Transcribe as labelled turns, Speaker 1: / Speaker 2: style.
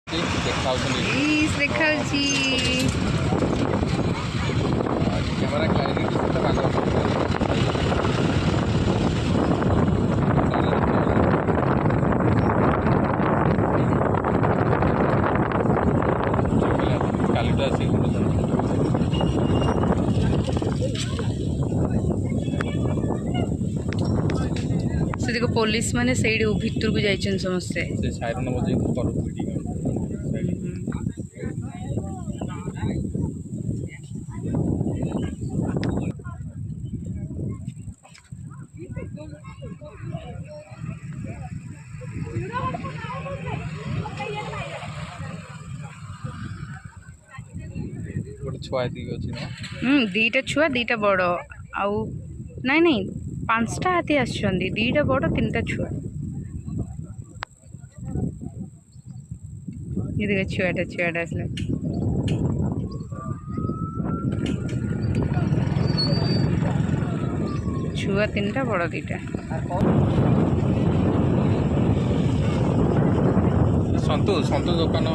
Speaker 1: ଦେଖାଉଛି
Speaker 2: camera clarity କାଲିଟା ଆସିକି
Speaker 1: ସେ ଦେଖ ପୋଲିସ ମାନେ ସେଇଠି ଭିତରକୁ ଯାଇଛନ୍ତି ସମସ୍ତେ।
Speaker 2: ସେ ସାଇରନ ବଜେଇକି କରୁଥିଲେ ଟିକେ ଗୋଟେ ଛୁଆ ଏତିକି ଅଛି ନା
Speaker 1: ଦିଟା ଛୁଆ ଦିଟା ବଡ଼ ଆଉ ନାଇଁ ନାଇଁ 5ଟା ହାତୀ ଆସିଛନ୍ତି, 2ଟା ବଡ଼ 3ଟା ଛୁଆ। ये देखो छुआटा ଆସିଲା। छुआ 3टा बड़ 2टा।
Speaker 2: ସନ୍ତୁ ଦୋକାନ